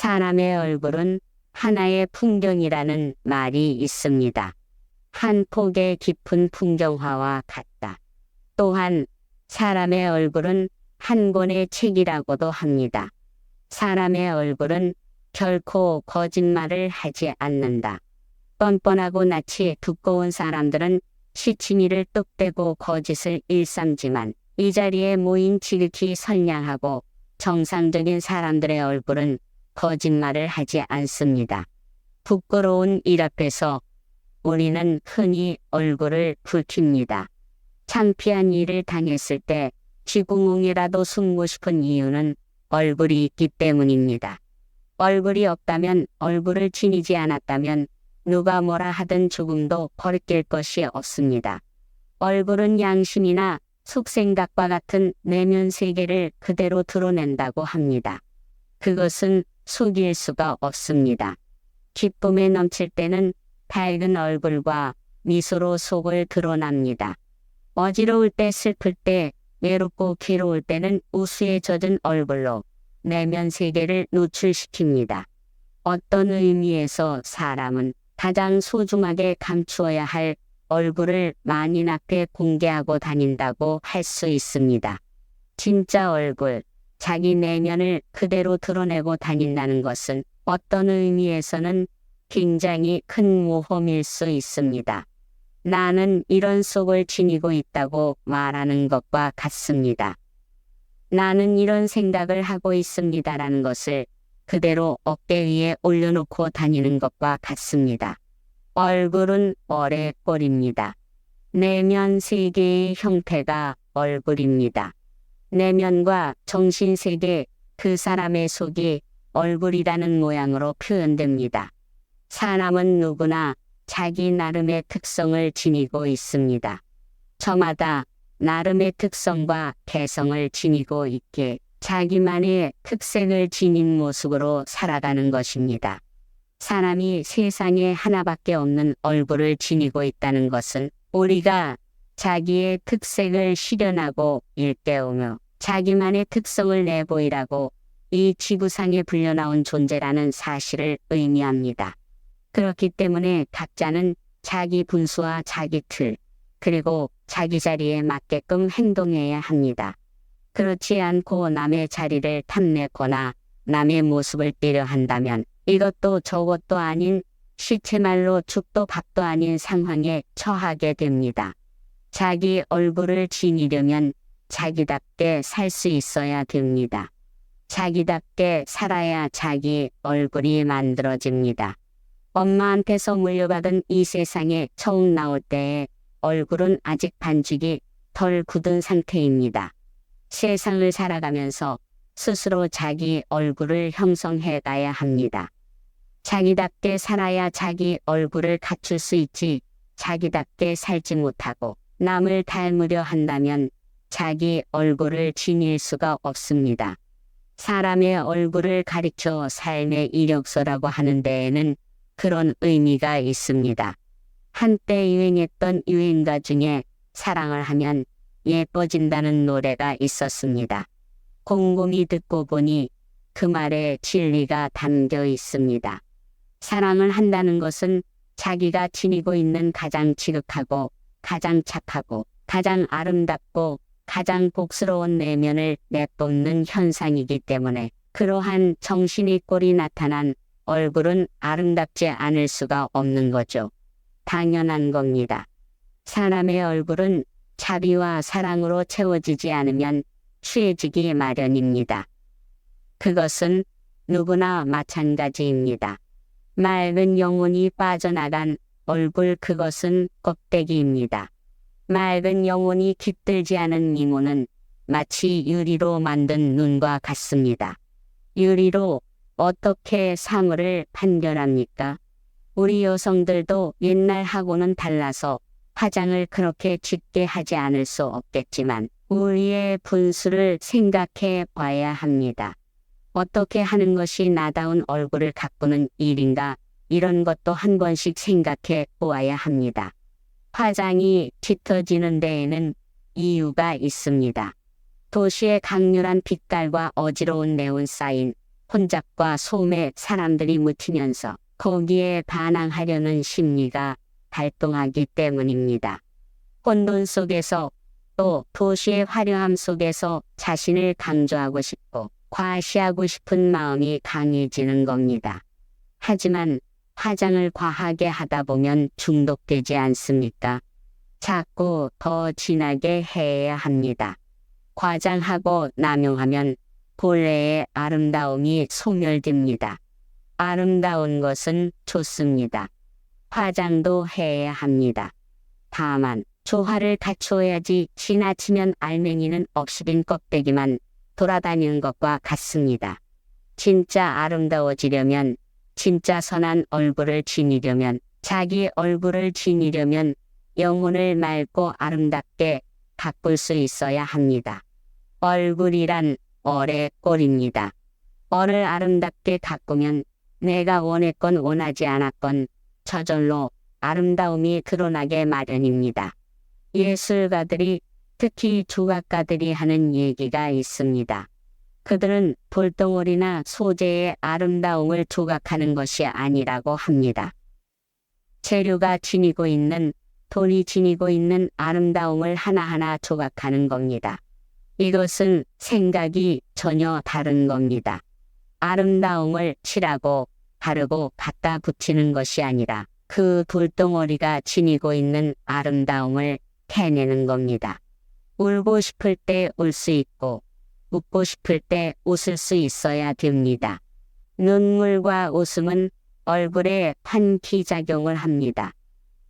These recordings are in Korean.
사람의 얼굴은 하나의 풍경이라는 말이 있습니다. 한 폭의 깊은 풍경화와 같다. 또한 사람의 얼굴은 한 권의 책이라고도 합니다. 사람의 얼굴은 결코 거짓말을 하지 않는다. 뻔뻔하고 낯이 두꺼운 사람들은 시치미를 뚝대고 거짓을 일삼지만 이 자리에 모인 지극히 선량하고 정상적인 사람들의 얼굴은 거짓말을 하지 않습니다. 부끄러운 일 앞에서 우리는 흔히 얼굴을 붉힙니다. 창피한 일을 당했을 때 쥐구멍이라도 숨고 싶은 이유는 얼굴이 있기 때문입니다. 얼굴이 없다면, 얼굴을 지니지 않았다면 누가 뭐라 하든 조금도 거리낄 것이 없습니다. 얼굴은 양심이나 속생각과 같은 내면 세계를 그대로 드러낸다고 합니다. 그것은 속일 수가 없습니다. 기쁨에 넘칠 때는 밝은 얼굴과 미소로 속을 드러납니다. 어지러울 때, 슬플 때, 외롭고 괴로울 때는 우수에 젖은 얼굴로 내면 세계를 노출시킵니다. 어떤 의미에서 사람은 가장 소중하게 감추어야 할 얼굴을 만인 앞에 공개하고 다닌다고 할 수 있습니다. 진짜 얼굴, 자기 내면을 그대로 드러내고 다닌다는 것은 어떤 의미에서는 굉장히 큰 모험일 수 있습니다. 나는 이런 속을 지니고 있다고 말하는 것과 같습니다. 나는 이런 생각을 하고 있습니다라는 것을 그대로 어깨 위에 올려놓고 다니는 것과 같습니다. 얼굴은 어의 꼴입니다. 내면 세계의 형태가 얼굴입니다. 내면과 정신세계, 그 사람의 속이 얼굴이라는 모양으로 표현됩니다. 사람은 누구나 자기 나름의 특성을 지니고 있습니다. 저마다 나름의 특성과 개성을 지니고 있기에 자기만의 특색을 지닌 모습으로 살아가는 것입니다. 사람이 세상에 하나밖에 없는 얼굴을 지니고 있다는 것은 우리가 자기의 특색을 실현하고 일깨우며 자기만의 특성을 내보이라고 이 지구상에 불려나온 존재라는 사실을 의미합니다. 그렇기 때문에 각자는 자기 분수와 자기 틀, 그리고 자기 자리에 맞게끔 행동해야 합니다. 그렇지 않고 남의 자리를 탐내거나 남의 모습을 띠려 한다면 이것도 저것도 아닌 시체말로 죽도 밥도 아닌 상황에 처하게 됩니다. 자기 얼굴을 지니려면 자기답게 살 수 있어야 됩니다. 자기답게 살아야 자기 얼굴이 만들어집니다. 엄마한테서 물려받은 이 세상에 처음 나올 때의 얼굴은 아직 반죽이 덜 굳은 상태입니다. 세상을 살아가면서 스스로 자기 얼굴을 형성해 가야 합니다. 자기답게 살아야 자기 얼굴을 갖출 수 있지, 자기답게 살지 못하고 남을 닮으려 한다면 자기 얼굴을 지닐 수가 없습니다. 사람의 얼굴을 가리켜 삶의 이력서라고 하는 데에는 그런 의미가 있습니다. 한때 유행했던 유행가 중에 사랑을 하면 예뻐진다는 노래가 있었습니다. 곰곰이 듣고 보니 그 말에 진리가 담겨 있습니다. 사랑을 한다는 것은 자기가 지니고 있는 가장 지극하고 가장 착하고 가장 아름답고 가장 복스러운 내면을 내뿜는 현상이기 때문에 그러한 정신이 꼴이 나타난 얼굴은 아름답지 않을 수가 없는 거죠. 당연한 겁니다. 사람의 얼굴은 자비와 사랑으로 채워지지 않으면 취해지기 마련입니다. 그것은 누구나 마찬가지입니다. 맑은 영혼이 빠져나간 얼굴, 그것은 껍데기입니다. 맑은 영혼이 깃들지 않은 미모는 마치 유리로 만든 눈과 같습니다. 유리로 어떻게 상어를 판별합니까? 우리 여성들도 옛날하고는 달라서 화장을 그렇게 짙게 하지 않을 수 없겠지만 우리의 분수를 생각해 봐야 합니다. 어떻게 하는 것이 나다운 얼굴을 가꾸는 일인가, 이런 것도 한 번씩 생각해 보아야 합니다. 화장이 짙어지는 데에는 이유가 있습니다. 도시의 강렬한 빛깔과 어지러운 네온 사인, 혼잡과 소음에 사람들이 묻히면서 거기에 반항하려는 심리가 발동하기 때문입니다. 혼돈 속에서 또 도시의 화려함 속에서 자신을 강조하고 싶고 과시하고 싶은 마음이 강해지는 겁니다. 하지만 화장을 과하게 하다 보면 중독되지 않습니까? 자꾸 더 진하게 해야 합니다. 과장하고 남용하면 본래의 아름다움이 소멸됩니다. 아름다운 것은 좋습니다. 화장도 해야 합니다. 다만 조화를 갖춰야지 지나치면 알맹이는 없어진 껍데기만 돌아다니는 것과 같습니다. 진짜 아름다워지려면, 진짜 선한 얼굴을 지니려면, 자기 얼굴을 지니려면 영혼을 맑고 아름답게 가꿀 수 있어야 합니다. 얼굴이란 얼의 꼴입니다. 얼을 아름답게 가꾸면 내가 원했건 원하지 않았건 저절로 아름다움이 드러나게 마련입니다. 예술가들이, 특히 조각가들이 하는 얘기가 있습니다. 그들은 돌덩어리나 소재의 아름다움을 조각하는 것이 아니라고 합니다. 재료가 지니고 있는, 돈이 지니고 있는 아름다움을 하나하나 조각하는 겁니다. 이것은 생각이 전혀 다른 겁니다. 아름다움을 칠하고 바르고 갖다 붙이는 것이 아니라 그 돌덩어리가 지니고 있는 아름다움을 해내는 겁니다. 울고 싶을 때 울 수 있고 웃고 싶을 때 웃을 수 있어야 됩니다. 눈물과 웃음은 얼굴에 환기작용을 합니다.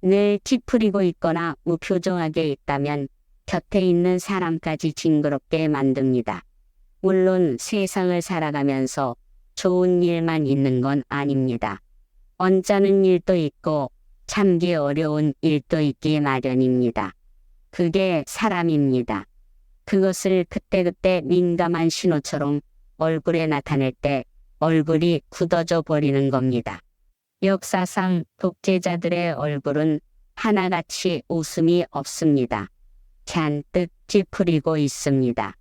늘 찌푸리고 있거나 무표정하게 있다면 곁에 있는 사람까지 징그럽게 만듭니다. 물론 세상을 살아가면서 좋은 일만 있는 건 아닙니다. 언짢은 일도 있고 참기 어려운 일도 있기 마련입니다. 그게 사람입니다. 그것을 그때그때 민감한 신호처럼 얼굴에 나타낼 때 얼굴이 굳어져 버리는 겁니다. 역사상 독재자들의 얼굴은 하나같이 웃음이 없습니다. 잔뜩 찌푸리고 있습니다.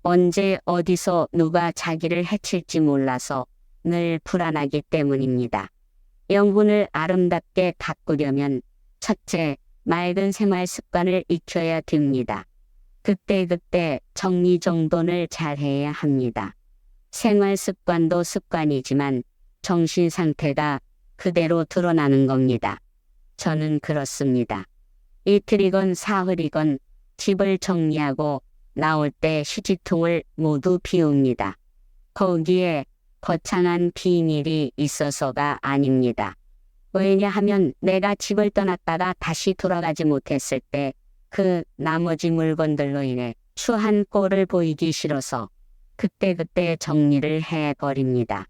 언제 어디서 누가 자기를 해칠지 몰라서 늘 불안하기 때문입니다. 영혼을 아름답게 가꾸려면 첫째, 맑은 생활 습관을 익혀야 됩니다. 그때그때 정리정돈을 잘해야 합니다. 생활 습관도 습관이지만 정신 상태가 그대로 드러나는 겁니다. 저는 그렇습니다. 이틀이건 사흘이건 집을 정리하고 나올 때 휴지통을 모두 비웁니다. 거기에 거창한 비밀이 있어서가 아닙니다. 왜냐하면 내가 집을 떠났다가 다시 돌아가지 못했을 때 그 나머지 물건들로 인해 추한 꼴을 보이기 싫어서 그때그때 정리를 해버립니다.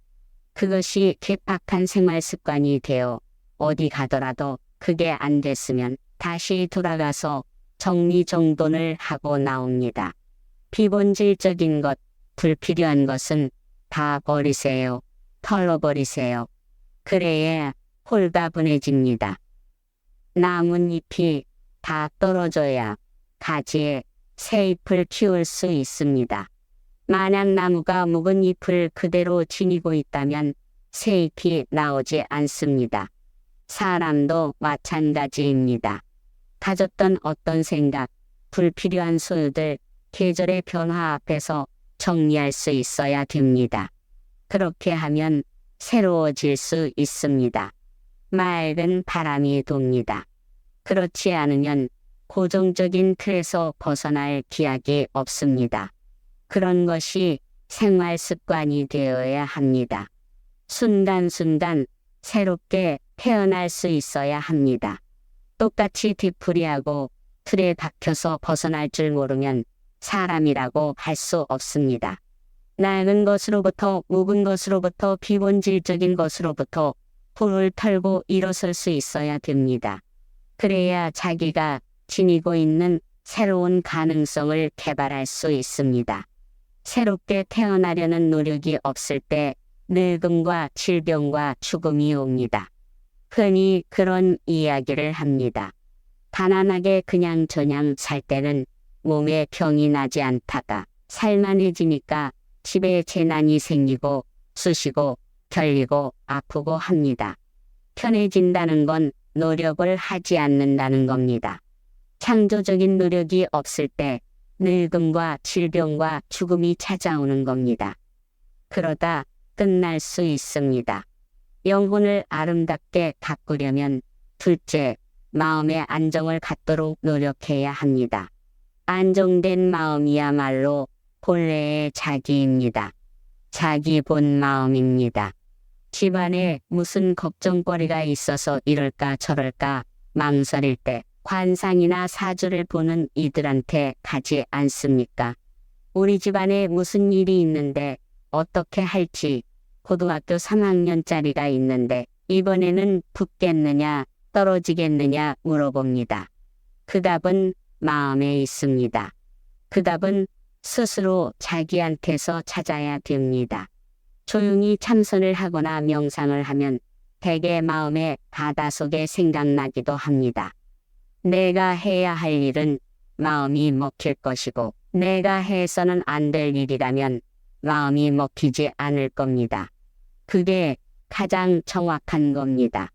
그것이 괴팍한 생활 습관이 되어 어디 가더라도 그게 안 됐으면 다시 돌아가서 정리정돈을 하고 나옵니다. 비본질적인 것, 불필요한 것은 다 버리세요. 털어버리세요. 그래야 홀가분해집니다. 나뭇잎이 다 떨어져야 가지에 새 잎을 키울 수 있습니다. 만약 나무가 묵은 잎을 그대로 지니고 있다면 새 잎이 나오지 않습니다. 사람도 마찬가지입니다. 가졌던 어떤 생각, 불필요한 소유들, 계절의 변화 앞에서 정리할 수 있어야 됩니다. 그렇게 하면 새로워질 수 있습니다. 맑은 바람이 돕니다. 그렇지 않으면 고정적인 틀에서 벗어날 기약이 없습니다. 그런 것이 생활 습관이 되어야 합니다. 순간순간 새롭게 태어날 수 있어야 합니다. 똑같이 뒤풀이하고 틀에 박혀서 벗어날 줄 모르면 사람이라고 할 수 없습니다. 낡은 것으로부터, 묵은 것으로부터, 비본질적인 것으로부터 불을 털고 일어설 수 있어야 됩니다. 그래야 자기가 지니고 있는 새로운 가능성을 개발할 수 있습니다. 새롭게 태어나려는 노력이 없을 때 늙음과 질병과 죽음이 옵니다. 흔히 그런 이야기를 합니다. 가난하게 그냥저냥 살 때는 몸에 병이 나지 않다가 살만해지니까 집에 재난이 생기고 쑤시고 결리고 아프고 합니다. 편해진다는 건 노력을 하지 않는다는 겁니다. 창조적인 노력이 없을 때 늙음과 질병과 죽음이 찾아오는 겁니다. 그러다 끝날 수 있습니다. 영혼을 아름답게 가꾸려면 둘째, 마음의 안정을 갖도록 노력해야 합니다. 안정된 마음이야말로 본래의 자기입니다. 자기 본 마음입니다. 집안에 무슨 걱정거리가 있어서 이럴까 저럴까 망설일 때 관상이나 사주를 보는 이들한테 가지 않습니까? 우리 집안에 무슨 일이 있는데 어떻게 할지 고등학교 3학년짜리가 있는데 이번에는 붙겠느냐 떨어지겠느냐 물어봅니다. 그 답은 마음에 있습니다. 그 답은 스스로 자기한테서 찾아야 됩니다. 조용히 참선을 하거나 명상을 하면 대개 마음의 바닷속에 생각나기도 합니다. 내가 해야 할 일은 마음이 먹힐 것이고 내가 해서는 안 될 일이라면 마음이 먹히지 않을 겁니다. 그게 가장 정확한 겁니다.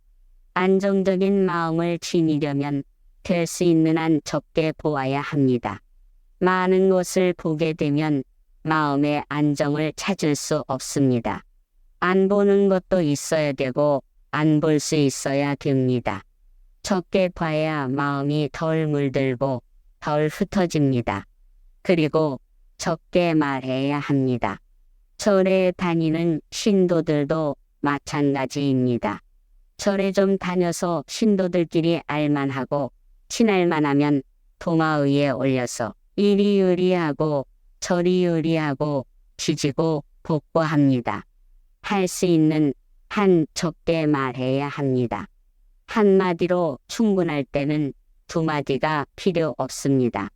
안정적인 마음을 지니려면 될 수 있는 한 적게 보아야 합니다. 많은 것을 보게 되면 마음의 안정을 찾을 수 없습니다. 안 보는 것도 있어야 되고 안 볼 수 있어야 됩니다. 적게 봐야 마음이 덜 물들고 덜 흩어집니다. 그리고 적게 말해야 합니다. 절에 다니는 신도들도 마찬가지입니다. 절에 좀 다녀서 신도들끼리 알만하고 친할만하면 도마위에 올려서 이리 의리하고 저리 의리하고 지지고 복고합니다. 할 수 있는 한 적게 말해야 합니다. 한마디로 충분할 때는 두 마디가 필요 없습니다.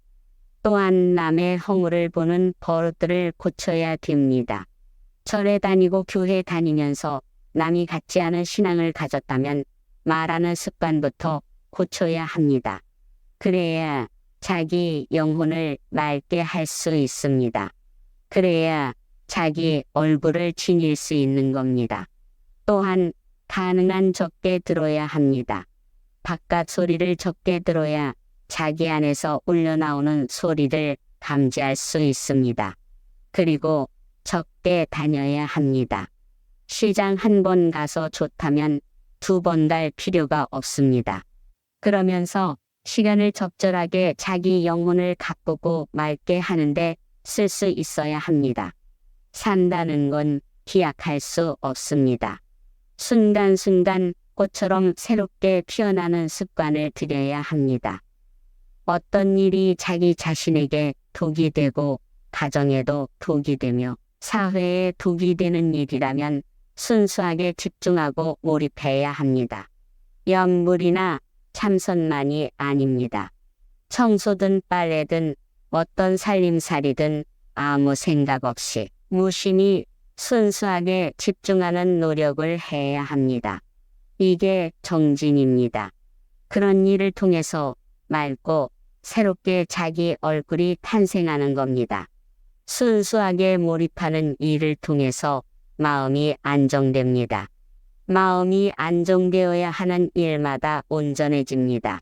또한 남의 허물을 보는 버릇들을 고쳐야 됩니다. 절에 다니고 교회 다니면서 남이 갖지 않은 신앙을 가졌다면 말하는 습관부터 고쳐야 합니다. 그래야 자기 영혼을 맑게 할 수 있습니다. 그래야 자기 얼굴을 지닐 수 있는 겁니다. 또한 가능한 적게 들어야 합니다. 바깥 소리를 적게 들어야 자기 안에서 울려나오는 소리를 감지할 수 있습니다. 그리고 적게 다녀야 합니다. 시장 한 번 가서 좋다면 두 번 갈 필요가 없습니다. 그러면서 시간을 적절하게 자기 영혼을 가꾸고 맑게 하는데 쓸 수 있어야 합니다. 산다는 건 기약할 수 없습니다. 순간순간 꽃처럼 새롭게 피어나는 습관을 들여야 합니다. 어떤 일이 자기 자신에게 독이 되고 가정에도 독이 되며 사회에 독이 되는 일이라면 순수하게 집중하고 몰입해야 합니다. 염불이나 참선만이 아닙니다. 청소든 빨래든 어떤 살림살이든 아무 생각 없이 무심히 순수하게 집중하는 노력을 해야 합니다. 이게 정진입니다. 그런 일을 통해서 맑고 새롭게 자기 얼굴이 탄생하는 겁니다. 순수하게 몰입하는 일을 통해서 마음이 안정됩니다. 마음이 안정되어야 하는 일마다 온전해집니다.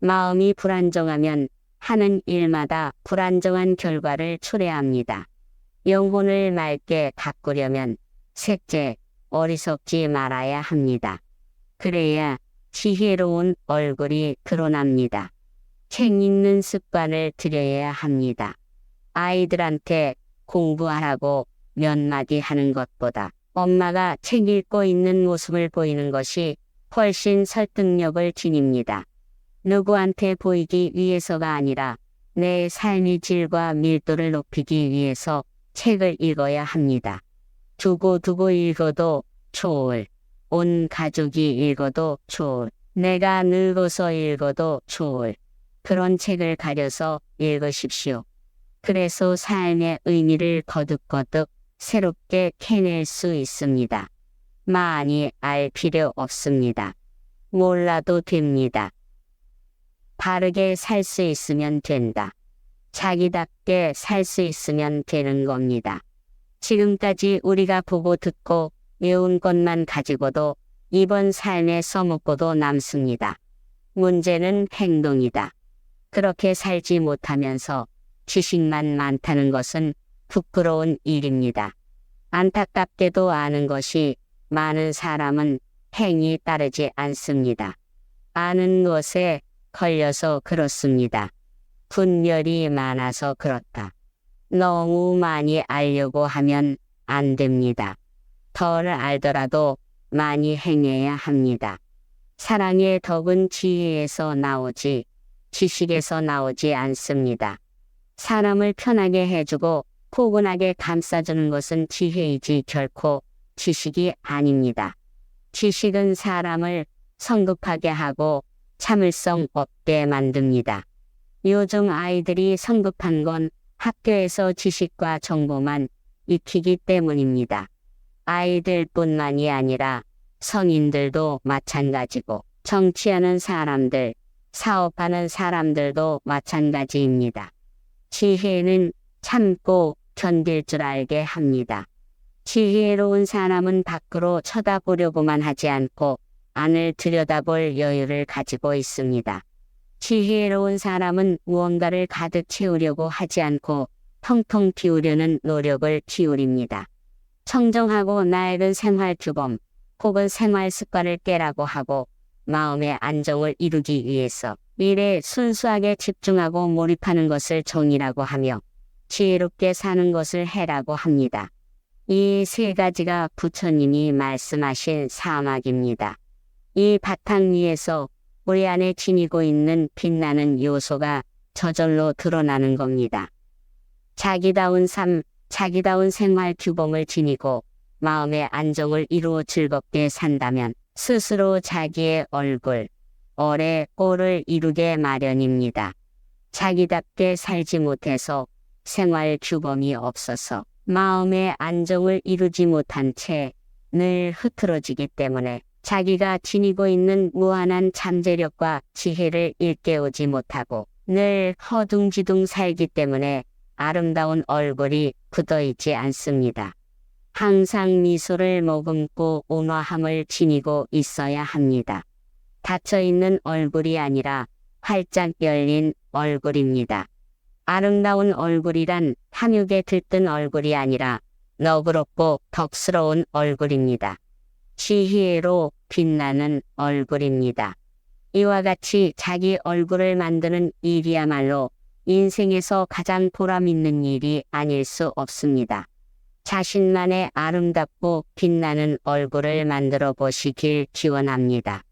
마음이 불안정하면 하는 일마다 불안정한 결과를 초래합니다. 영혼을 맑게 가꾸려면 셋째, 어리석지 말아야 합니다. 그래야 지혜로운 얼굴이 드러납니다. 책 읽는 습관을 들여야 합니다. 아이들한테 공부하라고 몇 마디 하는 것보다 엄마가 책 읽고 있는 모습을 보이는 것이 훨씬 설득력을 지닙니다. 누구한테 보이기 위해서가 아니라 내 삶의 질과 밀도를 높이기 위해서 책을 읽어야 합니다. 두고두고 읽어도 좋을, 온 가족이 읽어도 좋을, 내가 늙어서 읽어도 좋을, 그런 책을 가려서 읽으십시오. 그래서 삶의 의미를 거듭거듭 새롭게 캐낼 수 있습니다. 많이 알 필요 없습니다. 몰라도 됩니다. 바르게 살 수 있으면 된다. 자기답게 살 수 있으면 되는 겁니다. 지금까지 우리가 보고 듣고 외운 것만 가지고도 이번 삶에 써먹고도 남습니다. 문제는 행동이다. 그렇게 살지 못하면서 지식만 많다는 것은 부끄러운 일입니다. 안타깝게도 아는 것이 많은 사람은 행이 따르지 않습니다. 아는 것에 걸려서 그렇습니다. 분별이 많아서 그렇다. 너무 많이 알려고 하면 안 됩니다. 덜 알더라도 많이 행해야 합니다. 사랑의 덕은 지혜에서 나오지 지식에서 나오지 않습니다. 사람을 편하게 해주고 포근하게 감싸주는 것은 지혜이지 결코 지식이 아닙니다. 지식은 사람을 성급하게 하고 참을성 없게 만듭니다. 요즘 아이들이 성급한 건 학교에서 지식과 정보만 익히기 때문입니다. 아이들뿐만이 아니라 성인들도 마찬가지고 정치하는 사람들, 사업하는 사람들도 마찬가지입니다. 지혜는 참고 견딜 줄 알게 합니다. 지혜로운 사람은 밖으로 쳐다보려고만 하지 않고 안을 들여다볼 여유를 가지고 있습니다. 지혜로운 사람은 무언가를 가득 채우려고 하지 않고 텅텅 비우려는 노력을 기울입니다. 청정하고 낡은 생활 규범 혹은 생활 습관을 깨라고 하고 마음의 안정을 이루기 위해서 일에 순수하게 집중하고 몰입하는 것을 정의라고 하며 지혜롭게 사는 것을 해라고 합니다. 이 세 가지가 부처님이 말씀하신 사막입니다. 이 바탕 위에서 우리 안에 지니고 있는 빛나는 요소가 저절로 드러나는 겁니다. 자기다운 삶, 자기다운 생활 규범을 지니고 마음의 안정을 이루어 즐겁게 산다면 스스로 자기의 얼굴, 얼의 꼴을 이루게 마련입니다. 자기답게 살지 못해서 생활 규범이 없어서 마음의 안정을 이루지 못한 채 늘 흐트러지기 때문에 자기가 지니고 있는 무한한 잠재력과 지혜를 일깨우지 못하고 늘 허둥지둥 살기 때문에 아름다운 얼굴이 굳어있지 않습니다. 항상 미소를 머금고 온화함을 지니고 있어야 합니다. 닫혀있는 얼굴이 아니라 활짝 열린 얼굴입니다. 아름다운 얼굴이란 탐욕에 들뜬 얼굴이 아니라 너그럽고 덕스러운 얼굴입니다. 지혜로 빛나는 얼굴입니다. 이와 같이 자기 얼굴을 만드는 일이야말로 인생에서 가장 보람 있는 일이 아닐 수 없습니다. 자신만의 아름답고 빛나는 얼굴을 만들어 보시길 기원합니다.